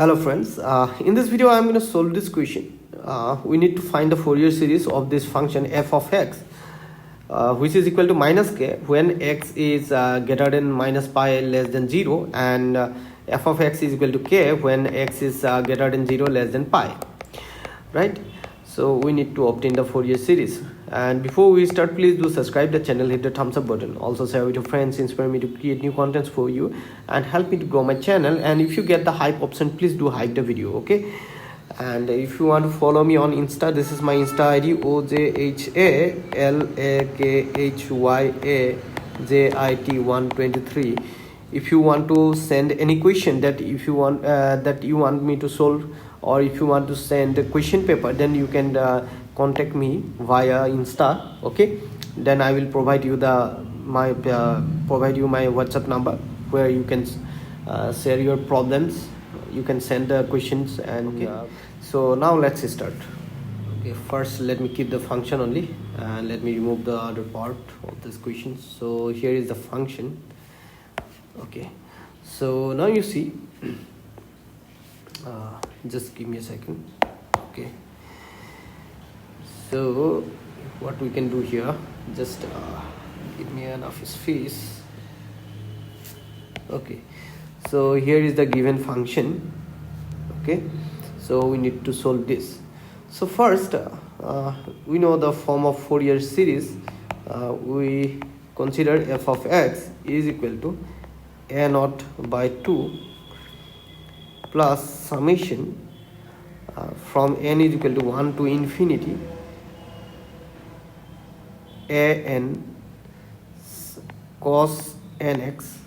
Hello friends, in this video I am going to solve this question. We need to find the Fourier series of this function f of x which is equal to minus k when x is greater than minus pi less than 0 and f of x is equal to k when x is greater than 0 less than pi, right? So we need to obtain the Fourier series, and before we start, please do subscribe the channel, hit the thumbs up button, also share with your friends, inspire me to create new contents for you and help me to grow my channel. And if you get the hype option, please do hype the video, okay? And if you want to follow me on Insta, this is my Insta ID OJHALAKHYAJIT123. If you want to send any question that you want me to solve, or if you want to send a question paper, then you can contact me via Insta, okay? Then I will provide you my WhatsApp number where you can share your problems. You can send the questions, and so now let's start. Okay, first let me keep the function only and let me remove the other part of this question. So here is the function. Okay, so now you see, just give me a second. Okay, so what we can do here, just give me enough space. Okay, so here is the given function. Okay, so we need to solve this. So first we know the form of Fourier series. We consider f of x is equal to a0 by 2 plus summation from n is equal to 1 to infinity an cos nx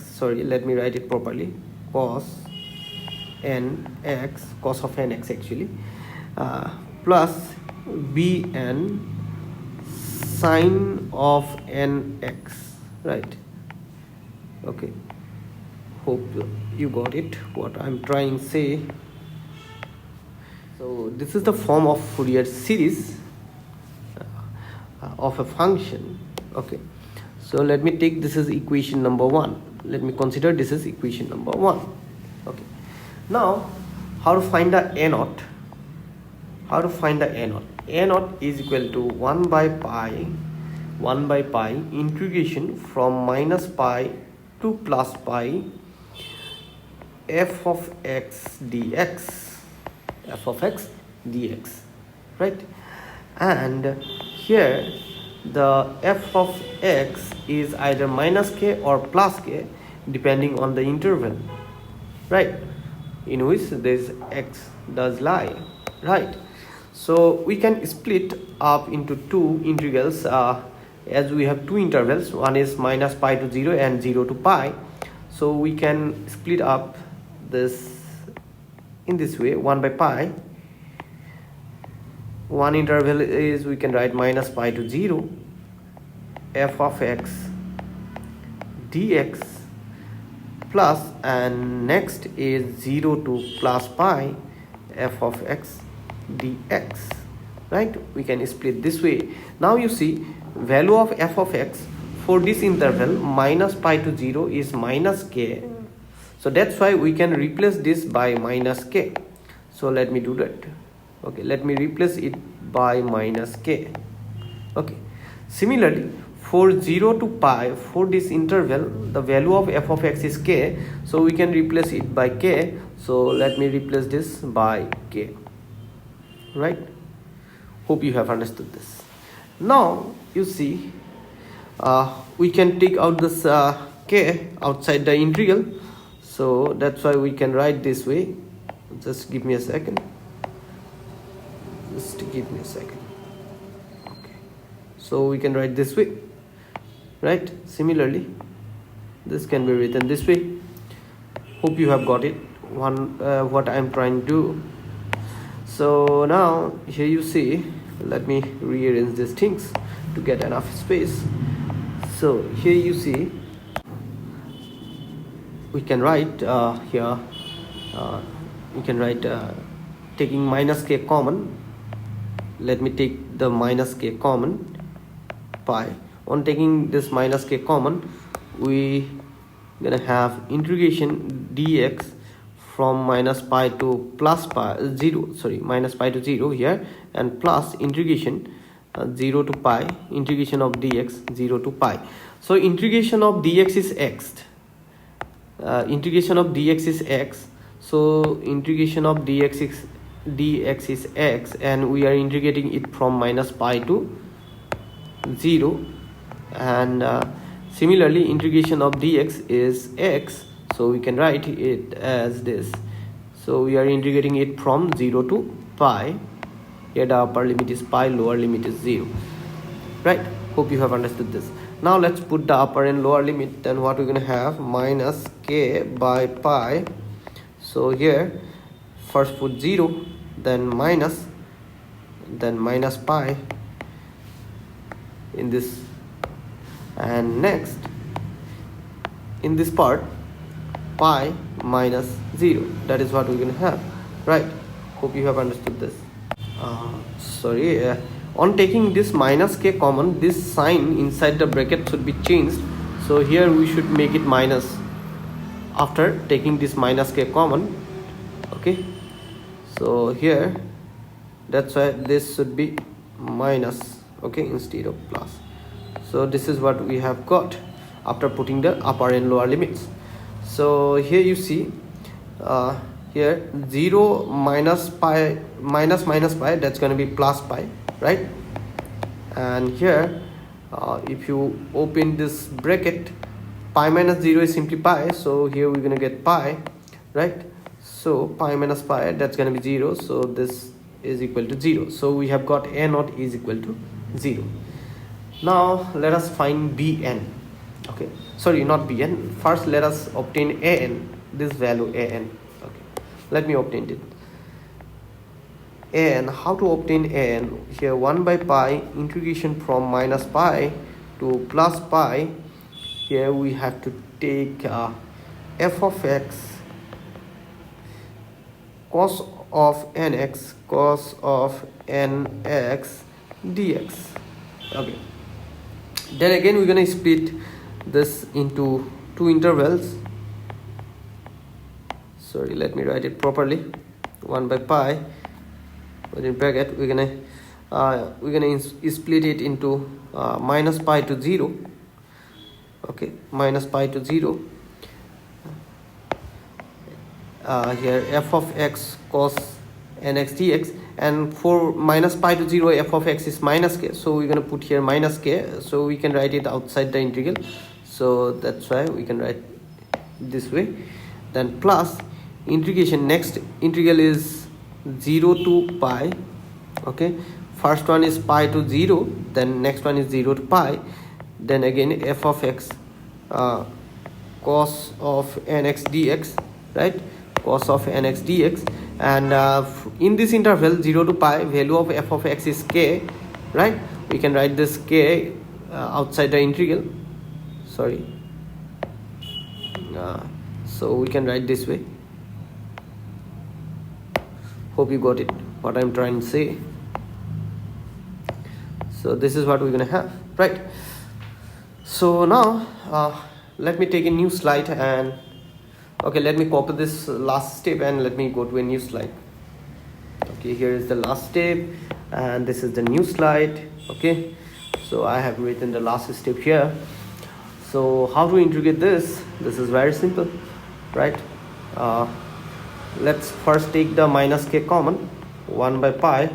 sorry, let me write it properly, cos of nx actually, plus bn sine of nx, right? Okay, hope you got it what I'm trying to say. So this is the form of Fourier series of a function. Okay, so let me take this as equation number 1. Let me consider this as equation number 1. Okay, now how to find the a0? How to find the a0? A0 is equal to 1 by pi integration from minus pi to plus pi f of x dx, right? And here the f of x is either minus k or plus k depending on the interval, right, in which this x does lie, right? So we can split up into two integrals, as we have two intervals, one is minus pi to 0 and 0 to pi. So we can split up this in this way, 1 by pi. One interval is, we can write minus pi to 0 f of x dx, plus, and next is 0 to plus pi f of x dx, right? We can split this way. Now you see, value of f of x for this interval minus pi to 0 is minus k, so that's why we can replace this by minus k. So let me do that. Okay, let me replace it by minus k. Okay, similarly for 0 to pi, for this interval the value of f of x is k, so we can replace it by k. So let me replace this by k, right? Hope you have understood this. Now you see, we can take out this k outside the integral, so that's why we can write this way. Just give me a second. Okay, so we can write this way, right? Similarly this can be written this way. Hope you have got it what I'm trying to do. So now here you see, let me rearrange these things to get enough space. So here you see, we can write here, we can write taking minus k common. Let me take the minus k common, pi. On taking this minus k common, we gonna have integration dx from minus pi to plus pi 0, sorry, minus pi to 0 here, and plus integration 0 to pi, integration of dx 0 to pi. So integration of dx is x, integration of dx is x, so integration of dx is x, and we are integrating it from minus pi to 0, and similarly integration of dx is x, so we can write it as this. So we are integrating it from 0 to pi. Here the upper limit is pi, lower limit is 0, right? Hope you have understood this. Now let's put the upper and lower limit. Then what we're going to have, minus k by pi. So here first put 0, then minus pi in this, and next in this part pi minus 0. That is what we're going to have, right? Hope you have understood this. On taking this minus k common, this sign inside the bracket should be changed. So here we should make it minus after taking this minus k common. Okay, so here that's why this should be minus, okay, instead of plus. So this is what we have got after putting the upper and lower limits. So here you see here 0 minus pi minus pi, that's going to be plus pi, right? And here if you open this bracket, pi minus 0 is simply pi, so here we're going to get pi, right? So pi minus pi, that's going to be 0, so this is equal to 0. So we have got a naught is equal to 0. Now let us find bn. Okay, sorry, not bn. First let us obtain an, this value an. Okay, let me obtain it. And how to obtain an? Here 1 by pi integration from minus pi to plus pi. Here we have to take f of x cos of nx dx. Okay, then again we're going to split this into two intervals. Sorry, let me write it properly. 1 by pi within bracket, we're gonna split it into minus pi to 0. Okay, minus pi to 0. Here f of x cos nx dx, and for minus pi to 0 f of x is minus k, so we're going to put here minus k, so we can write it outside the integral, so that's why we can write this way. Then plus integration, next integral is 0 to pi. Okay, first one is pi to 0, then next one is 0 to pi, then again f of x cos of nx dx, right? Cos of nx dx, and in this interval 0 to pi, value of f of x is k, right? We can write this k outside the integral, sorry, so we can write this way. Hope you got it, what I'm trying to say. So this is what we're gonna have, right? So now let me take a new slide, and okay, let me copy this last step and let me go to a new slide. Okay, here is the last step and this is the new slide. Okay, so I have written the last step here. So how to integrate this? This is very simple, right? Let's first take the minus k common, 1 by pi.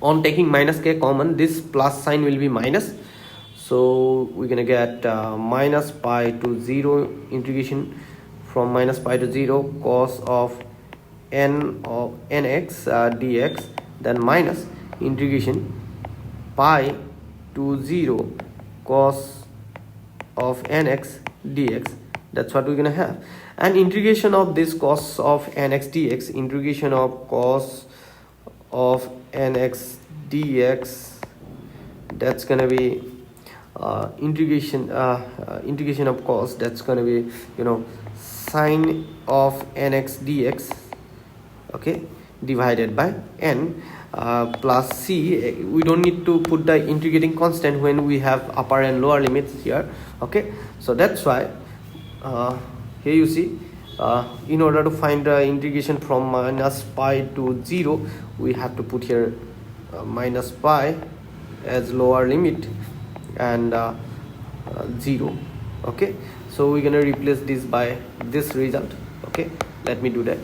On taking minus k common, this plus sign will be minus, so we're gonna get minus pi to 0 integration from minus pi to 0 cos of n of nx dx, then minus integration pi to 0 cos of nx dx. That's what we're gonna have. And integration of this cos of nx dx, integration of cos of nx dx, that's gonna be integration of cos, that's gonna be, you know, sine of nx dx, okay, divided by n plus c. We don't need to put the integrating constant when we have upper and lower limits here. Okay, so that's why here you see, in order to find the integration from minus pi to 0, we have to put here minus pi as lower limit and 0. Okay, so we're gonna replace this by this result. Okay, let me do that.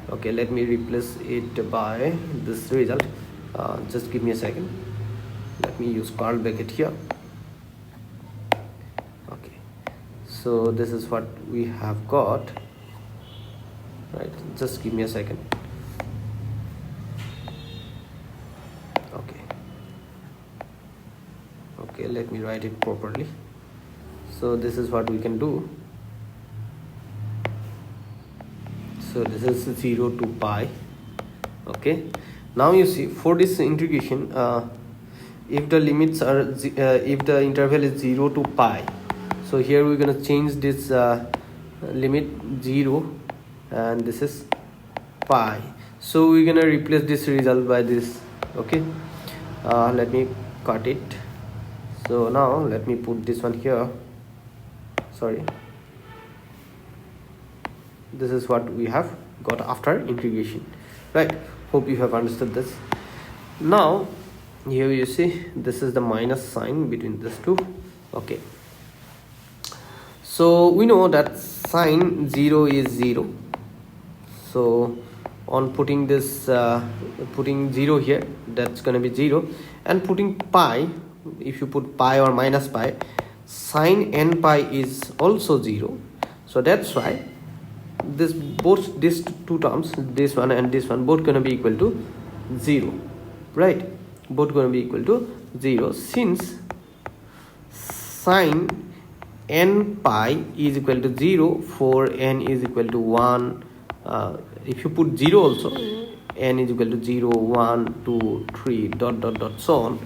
Okay, let me replace it by this result. Just give me a second. Let me use curl bracket here. Okay, so this is what we have got, right? Just give me a second. Okay, let me write it properly. So this is what we can do. So this is 0 to pi. Okay, now you see, for this integration, if the limits are if the interval is 0 to pi, so here we're going to change this limit 0 and this is pi. So we're going to replace this result by this. Okay, let me cut it. So now let me put this one here. Sorry, this is what we have got after integration, right? Hope you have understood this. Now here you see, this is the minus sign between these two. Okay, so we know that sine 0 is 0. So on putting this putting 0 here, that's going to be 0, and putting pi, if you put pi or minus pi, sine n pi is also 0. So that's why this both these two terms, this one and this one, both going to be equal to 0, right? Both going to be equal to 0, since sine n pi is equal to 0 for n is equal to 1. If you put 0 also, n is equal to 0, 1, 2, 3 dot dot dot so on.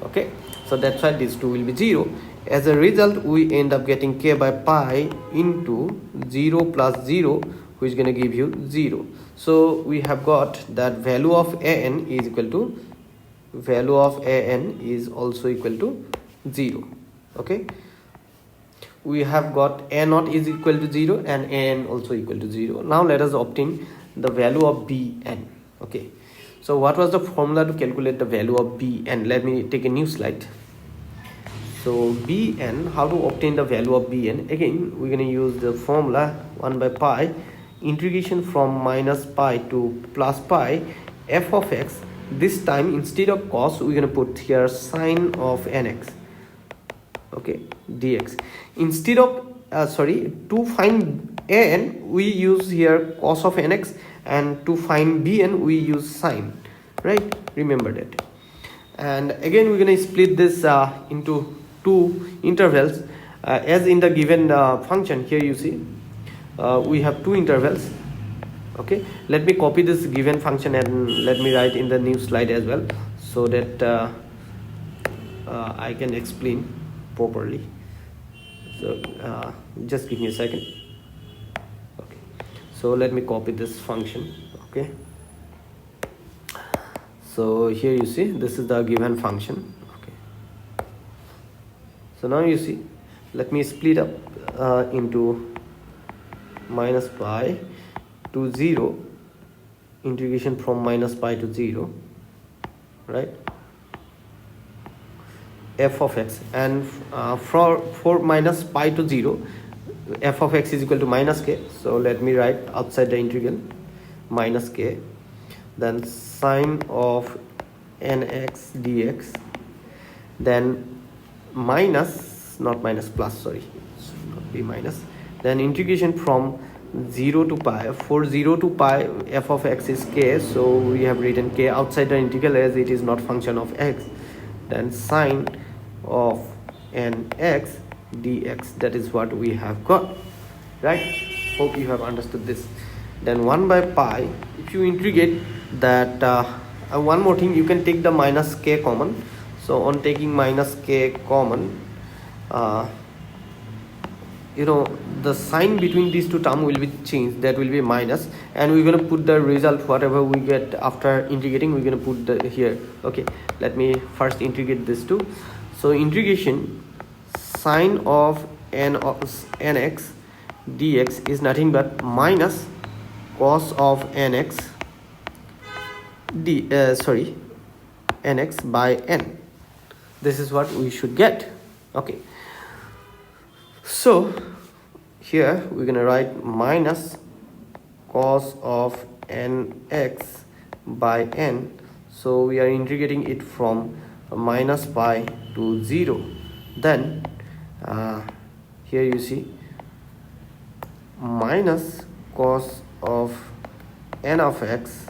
Okay, so that's why these two will be 0. As a result, we end up getting k by pi into 0 plus 0, which is going to give you 0. So we have got that value of an is equal to, value of an is also equal to 0. Okay, we have got a naught is equal to 0 and an also equal to 0. Now let us obtain the value of bn. Okay, so what was the formula to calculate the value of bn? Let me take a new slide. So bn, how to obtain the value of bn? Again, we're going to use the formula 1 by pi integration from minus pi to plus pi f of x. This time, instead of cos, we're going to put here sine of nx. Okay, dx. Instead of to find an, we use here cos of nx, and to find bn we use sine, right? Remember that. And again, we're going to split this into two intervals, as in the given function. Here you see, we have two intervals. Okay, let me copy this given function and let me write in the new slide as well, so that I can explain properly. So just give me a second. Okay, so let me copy this function. Okay, so here you see, this is the given function. Okay, so now you see, let me split up into minus pi to 0, integration from minus pi to 0, right? F of x, and for minus pi to 0, f of x is equal to minus k. So let me write outside the integral minus k, then sine of nx dx, then minus, not minus, plus, sorry, should not be minus, then integration from 0 to pi. For 0 to pi, f of x is k, so we have written k outside the integral as it is not function of x. Then sine of nx dx, that is what we have got, right? Hope you have understood this. Then 1 by pi, if you integrate that, one more thing, you can take the minus k common. So on taking minus k common, the sign between these two terms will be changed, that will be minus, and we're going to put the result, whatever we get after integrating, we're going to put the here. Okay, let me first integrate this two. So integration sine of n of nx dx is nothing but minus cos of nx nx by n. This is what we should get. Okay, so here we're gonna write minus cos of nx by n. So we are integrating it from minus pi to 0. Then here you see minus cos of n of x,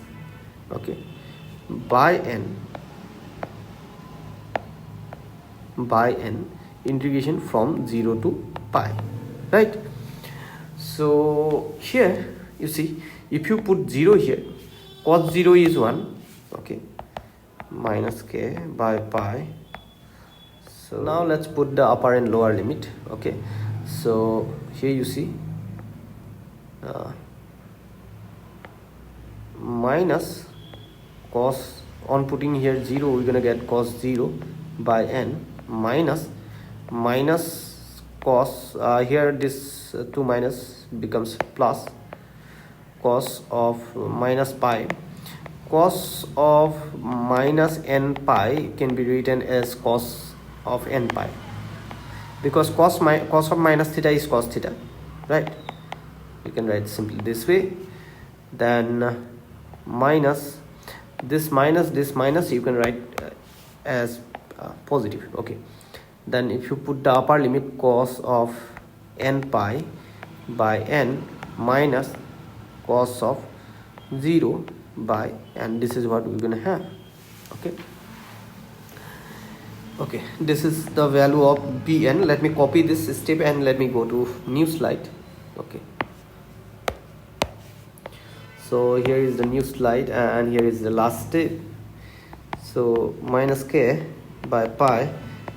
okay, by n integration from 0 to pi, right? So here you see, if you put 0 here, cos 0 is 1, okay, minus k by pi. So now let's put the upper and lower limit. Okay, so here you see minus cos, on putting here 0 we're gonna get cos 0 by n, minus cos, here this 2 minus becomes plus, cos of minus pi, cos of minus n pi can be written as cos of n pi, because cos of minus theta is cos theta, right? You can write simply this way. Then minus this minus you can write as positive. Okay, then if you put the upper limit, cos of n pi by n minus cos of 0 by n, this is what we're gonna have. Okay, this is the value of bn. Let me copy this step and let me go to new slide. Okay, so here is the new slide and here is the last step. So minus k by pi,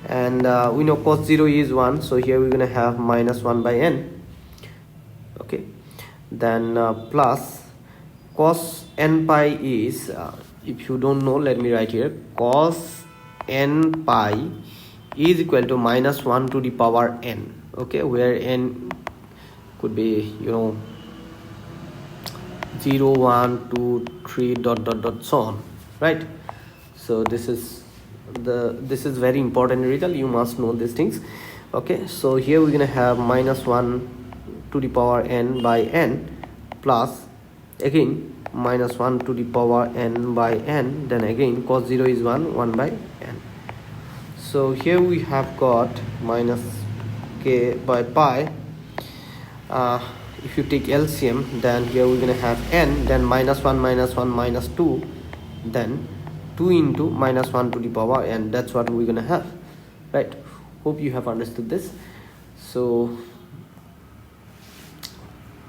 and we know cos 0 is 1, so here we're gonna have minus 1 by n. Okay, then plus cos n pi is, if you don't know, let me write here, cos n pi is equal to minus 1 to the power n. Okay, where n could be 0 1 2 3 dot dot dot so on, right? So this is very important result, you must know these things. Okay, so here we're gonna have minus 1 to the power n by n, plus again minus 1 to the power n by n, then again cos 0 is 1 by n. So here we have got minus k by pi. If you take LCM, then here we're gonna have n, then minus 1 minus 2, then 2 into minus 1 to the power n. That's what we're gonna have, right? Hope you have understood this. So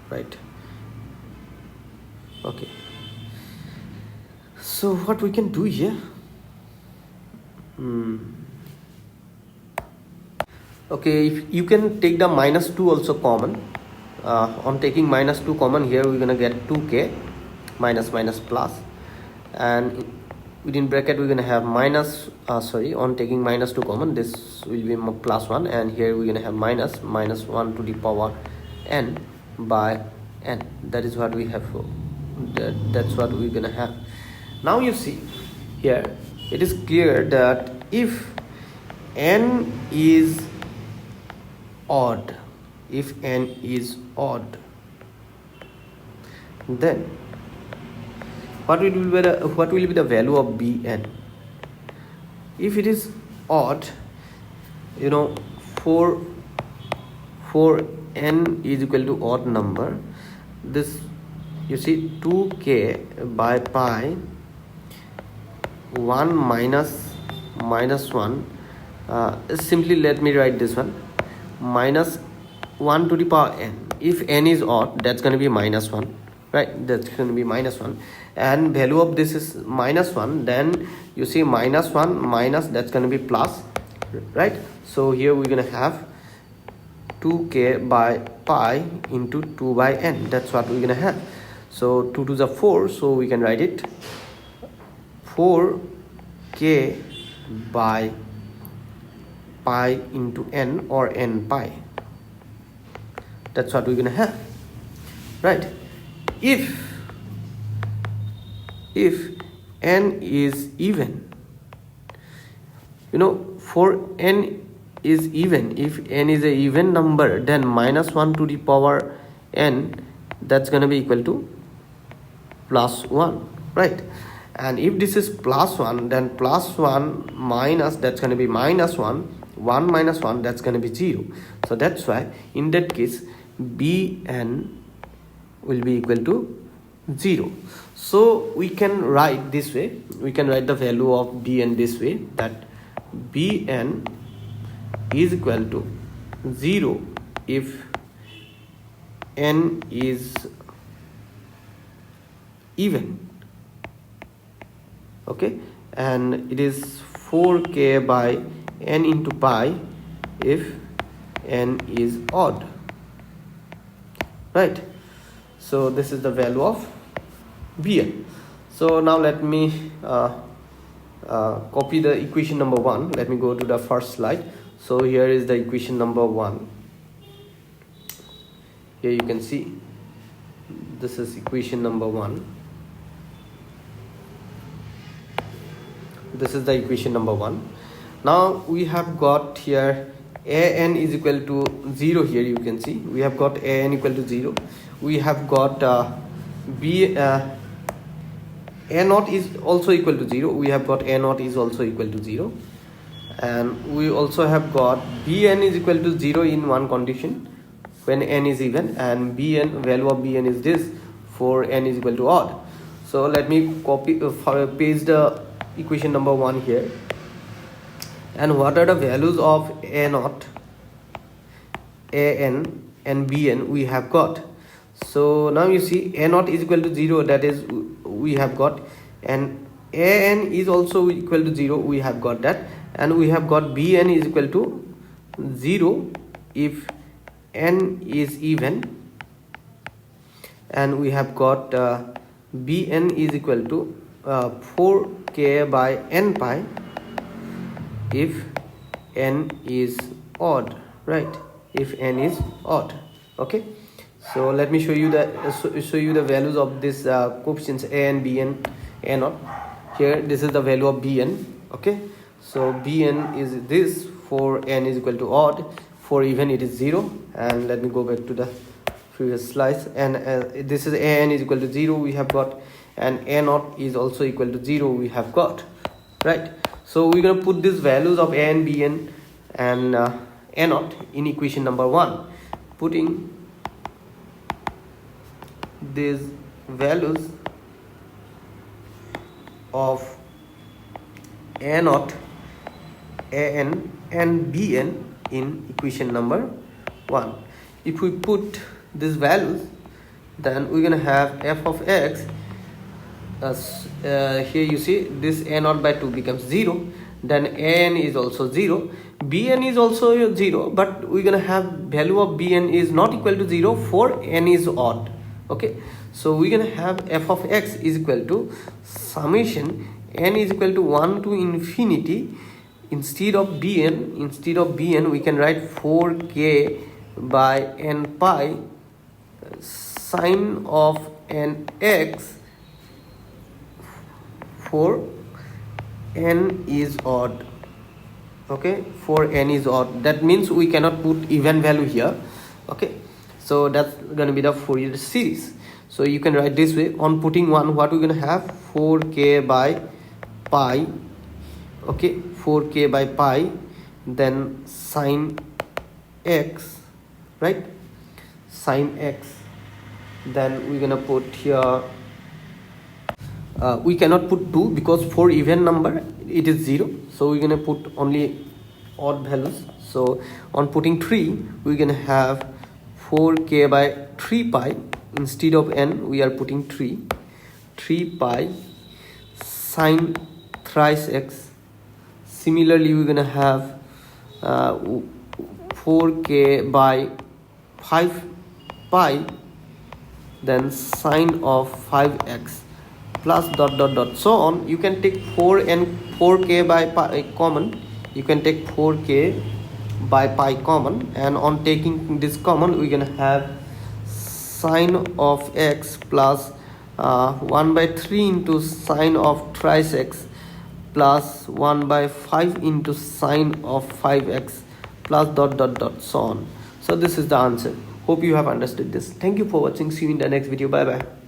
right, okay, so what we can do here, okay, if you can take the minus 2 also common. On taking minus 2 common, here we're gonna get 2k minus plus, and within bracket we're gonna have minus, on taking minus 2 common, this will be plus 1, and here we're gonna have minus 1 to the power n by n. That is what we have. That's what we're gonna have. Now you see here, it is clear that if n is odd, then what will be the value of bn? If it is odd, for n is equal to odd number, this you see 2k by pi 1 minus 1, simply let me write this one, minus 1 to the power n. If n is odd, that's going to be minus 1, right? That's going to be minus 1, and value of this is minus 1, then you see minus 1 minus, that's going to be plus, right? So here we're going to have 2k by pi into 2 by n. That's what we're going to have. So 2 to the 4, so we can write it 4k by pi into n, or n pi. That's what we're gonna have, right? If n is even, for n is even, if n is a even number, then -1 to the power n, that's gonna be equal to +1, right? And if this is +1, then +1 minus, that's gonna be -1, 1 minus 1, that's gonna be 0. So that's why in that case bn will be equal to 0. So we can write this way, we can write the value of bn this way, that bn is equal to 0 if n is even, okay, and it is 4k by n into pi if n is odd, right? So this is the value of bn. So now let me copy the equation number 1. Let me go to the first slide. So here is the equation number 1. Here you can see this is equation number 1. This is the equation number 1. Now we have got here an is equal to 0. Here you can see we have got an equal to 0. We have got a naught is also equal to 0. We have got a naught is also equal to 0, and we also have got bn is equal to 0 in one condition, when n is even, and bn, value of bn is this for n is equal to odd. So let me copy paste the equation number 1 here. And what are the values of a naught, an, and bn we have got? So now you see a naught is equal to 0, that is we have got, and an is also equal to 0, we have got that, and we have got bn is equal to 0 if n is even, and we have got bn is equal to 4k by n pi if n is odd, right? If n is odd, okay. So let me show you the values of this coefficients a and bn, a naught. Here this is the value of bn, okay. So bn is this for n is equal to odd, for even it is 0. And let me go back to the previous slides, and this is an is equal to 0 we have got, and a naught is also equal to 0 we have got, right? So we're going to put these values of a and bn and a naught in equation number 1. Putting these values of a naught, an, and bn in equation number 1. If we put these values, then we're going to have f of x. Here you see this a naught by 2 becomes 0, then an is also 0, bn is also 0, but we're going to have value of bn is not equal to 0 for n is odd, okay. So we're going to have f of x is equal to summation n is equal to 1 to infinity. Instead of bn we can write 4k by n pi sine of n x for n is odd, okay, for n is odd. That means we cannot put even value here, okay. So that's going to be the Fourier series. So you can write this way. On putting 1, what we're going to have, 4k by pi, okay, 4k by pi, then sine x, right, sine x. Then we're going to put here, we cannot put 2 because for even number it is 0, so we're going to put only odd values. So on putting 3, we're going to have 4k by 3 pi. Instead of n we are putting 3 pi sine thrice x. Similarly we're going to have 4k by 5 pi, then sine of 5x plus dot dot dot so on. You can take 4 and 4k by pi common, you can take 4k by pi common, and on taking this common we can have sine of x plus 1 by 3 into sine of thrice x plus 1 by 5 into sine of 5x plus dot dot dot so on. So this is the answer. Hope you have understood this. Thank you for watching. See you in the next video. Bye bye.